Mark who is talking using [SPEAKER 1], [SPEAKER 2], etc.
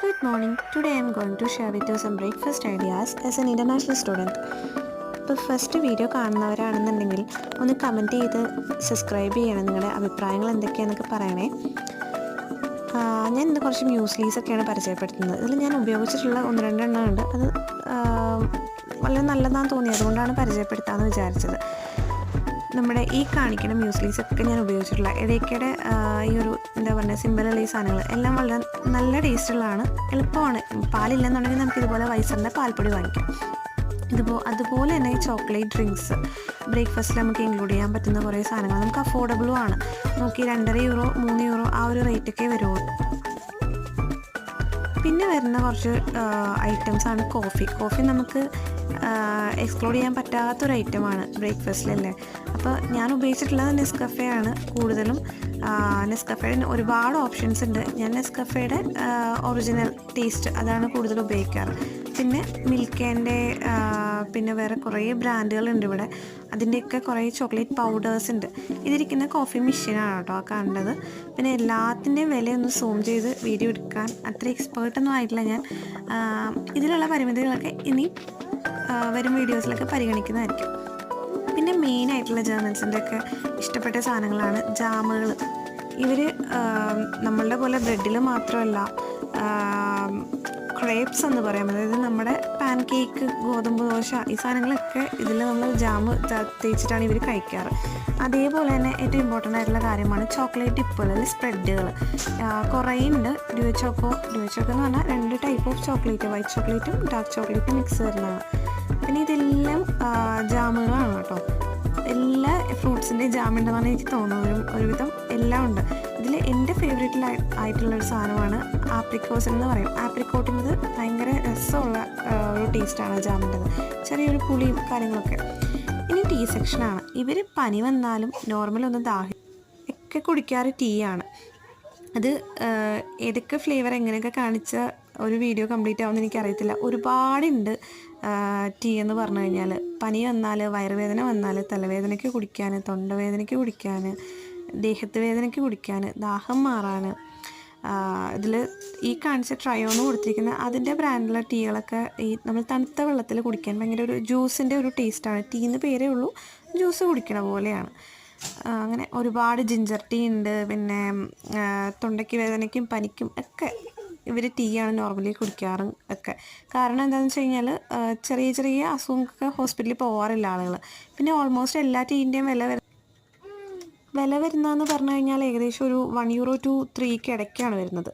[SPEAKER 1] Good morning. Today I am going to share with you some breakfast ideas as an international student. ഇപ്പോൾ first video കാണുന്നവരാണെന്നുണ്ടെങ്കിൽ ഒന്ന് comment ചെയ്ത് subscribe ചെയ്യണം. നിങ്ങളുടെ അഭിപ്രായങ്ങൾ എന്തൊക്കെയാണെന്നൊക്കെ പറയണേ. ഞാൻ ഇന്ന് കുറച്ച് മ്യൂസ്ലീസൊക്കെയാണ് പരിചയപ്പെടുത്തുന്നത്. ഇതിൽ ഞാൻ ഉപയോഗിച്ചിട്ടുള്ള ഒന്ന് രണ്ടെണ്ണം ഉണ്ട്. അത് വളരെ നല്ലതാണെന്ന് തോന്നി, അതുകൊണ്ടാണ് പരിചയപ്പെടുത്താമെന്ന് വിചാരിച്ചത്. നമ്മുടെ ഈ കാണിക്കുന്ന മ്യൂസ്ലീസൊക്കെ ഞാൻ ഉപയോഗിച്ചിട്ടുള്ള ഇടയ്ക്കിടെ ഈ ഒരു എന്താ പറയുക സിമ്പിളുള്ള ഈ സാധനങ്ങൾ എല്ലാം വളരെ നല്ല ടേസ്റ്റുള്ളതാണ്, എളുപ്പമാണ്. പാലില്ലെന്നുണ്ടെങ്കിൽ നമുക്ക് ഇതുപോലെ വൈസറിൻ്റെ പാൽപ്പൊടി വാങ്ങിക്കാം. അതുപോലെ തന്നെ ഈ ചോക്ലേറ്റ് ഡ്രിങ്ക്സ് ബ്രേക്ക്ഫാസ്റ്റിൽ നമുക്ക് ഇൻക്ലൂഡ് ചെയ്യാൻ പറ്റുന്ന കുറേ സാധനങ്ങൾ നമുക്ക് അഫോർഡബിളും ആണ്. നോക്കി €2.5 €3 ആ ഒരു റേറ്റൊക്കെ വരുള്ളൂ. പിന്നെ വരുന്ന കുറച്ച് ഐറ്റംസാണ് കോഫി നമുക്ക് എക്സ്ക്ലൂഡ് ചെയ്യാൻ പറ്റാത്തൊരു ഐറ്റമാണ് ബ്രേക്ക്ഫാസ്റ്റിലല്ലേ. അപ്പോൾ ഞാൻ ഉപയോഗിച്ചിട്ടുള്ളത് നെസ്കഫേ ആണ് കൂടുതലും. നെസ്കഫേയുടെ ഒരുപാട് ഓപ്ഷൻസ് ഉണ്ട്. ഞാൻ നെസ്കഫേയുടെ ഒറിജിനൽ ടേസ്റ്റ് അതാണ് കൂടുതൽ ഉപയോഗിക്കാറ്. പിന്നെ മിൽക്കേൻ്റെ പിന്നെ വേറെ കുറേ ബ്രാൻഡുകളുണ്ട് ഇവിടെ. അതിൻ്റെയൊക്കെ കുറേ ചോക്ലേറ്റ് പൗഡേഴ്സ് ഉണ്ട്. ഇതിരിക്കുന്ന കോഫി മെഷീനാണ് കേട്ടോ കണ്ടത്. പിന്നെ എല്ലാത്തിൻ്റെയും വിലയൊന്ന് സൂം ചെയ്ത് വീഡിയോ എടുക്കാൻ അത്ര എക്സ്പേർട്ടൊന്നും ആയിട്ടില്ല ഞാൻ. ഇതിലുള്ള പരിമിതികളൊക്കെ ഇനി വരും വീഡിയോസിലൊക്കെ പരിഗണിക്കുന്നതായിരിക്കും. പിന്നെ മെയിനായിട്ടുള്ള ജേർണൽസിൻ്റെ ഒക്കെ ഇഷ്ടപ്പെട്ട സാധനങ്ങളാണ് ജാമുകൾ. ഇവർ നമ്മളുടെ പോലെ ബ്രെഡിൽ മാത്രമല്ല, ക്രേപ്സ് എന്ന് പറയാം, അതായത് നമ്മുടെ പാൻ കേക്ക്, ഗോതമ്പ് ദോശ, ഈ സാധനങ്ങളൊക്കെ ഇതിൽ നമ്മൾ ജാം തേച്ചിട്ടാണ് ഇവർ കഴിക്കാറ്. അതേപോലെ തന്നെ ഏറ്റവും ഇമ്പോർട്ടൻ്റ് ആയിട്ടുള്ള കാര്യമാണ് ചോക്ലേറ്റ് ടിപ്പുകൾ, അല്ലെങ്കിൽ സ്പ്രെഡുകൾ. കുറേ ഉണ്ട്. ഡ്യൂ ചോക്കോ എന്ന് പറഞ്ഞാൽ 2 ടൈപ്പ് ഓഫ് ചോക്ലേറ്റ്, വൈറ്റ് ചോക്ലേറ്റും ഡാർക്ക് ചോക്ലേറ്റും മിക്സ് വരുന്നതാണ്. പിന്നെ ഇതെല്ലാം ജാമുകളാണ് കേട്ടോ. എല്ലാ ഫ്രൂട്ട്സിൻ്റെയും ജാം ഉണ്ടെന്നാണ് എനിക്ക് തോന്നുന്നത്. ഒരുവിധം എല്ലാം ഉണ്ട്. ഇതിൽ എൻ്റെ ഫേവറേറ്റിലായിട്ടുള്ളൊരു സാധനമാണ് ആപ്രിക്കോസ് എന്ന് പറയും. ആപ്രിക്കോട്ടിൻ്റെത് ഭയങ്കര രസമുള്ള ഒരു ടേസ്റ്റാണ് ജാമിൻ്റെത്, ചെറിയൊരു പുളിയും കാര്യങ്ങളൊക്കെ. ഇനി ടീ സെക്ഷനാണ്. ഇവർ പനി വന്നാലും നോർമലൊന്നും ഒക്കെ കുടിക്കാറ് ടീ ആണ്. അത് ഏതൊക്കെ ഫ്ലേവർ എങ്ങനെയൊക്കെ കാണിച്ച ഒരു വീഡിയോ കംപ്ലീറ്റ് ആവുമെന്ന് എനിക്കറിയത്തില്ല. ഒരുപാടുണ്ട് ടീ എന്ന് പറഞ്ഞു കഴിഞ്ഞാൽ. പനി വന്നാൽ, വയറുവേദന വന്നാൽ, തലവേദനയ്ക്ക് കുടിക്കാൻ, തൊണ്ടവേദനയ്ക്ക് കുടിക്കാൻ, ദേഹത്ത് വേദനയ്ക്ക് കുടിക്കാൻ, ദാഹം മാറാൻ. ഇതിൽ ഈ കാണിച്ച ട്രയോന്ന് കൊടുത്തിരിക്കുന്ന അതിൻ്റെ ബ്രാൻഡിലുള്ള ടീകളൊക്കെ ഈ നമ്മൾ തണുത്ത വെള്ളത്തിൽ കുടിക്കാൻ ഭയങ്കര ഒരു ജ്യൂസിൻ്റെ ഒരു ടേസ്റ്റാണ്. ടീ എന്ന് പേരേ ഉള്ളൂ, ജ്യൂസ് കുടിക്കണ പോലെയാണ്. അങ്ങനെ ഒരുപാട് ജിഞ്ചർ ടീ ഉണ്ട്. പിന്നെ തൊണ്ടയ്ക്ക് വേദനയ്ക്കും പനിക്കും ഒക്കെ ഇവർ ടീ ആണ് നോർമലി കുടിക്കാറും ഒക്കെ. കാരണം എന്താണെന്ന് വെച്ച് കഴിഞ്ഞാൽ ചെറിയ ചെറിയ അസുഖങ്ങൾക്ക് ഹോസ്പിറ്റലിൽ പോകാറില്ല ആളുകൾ. പിന്നെ ഓൾമോസ്റ്റ് എല്ലാ ടീൻ്റെയും വില വരുന്നതെന്ന് പറഞ്ഞു കഴിഞ്ഞാൽ ഏകദേശം ഒരു €1 to €3 ഇടയ്ക്കാണ് വരുന്നത്.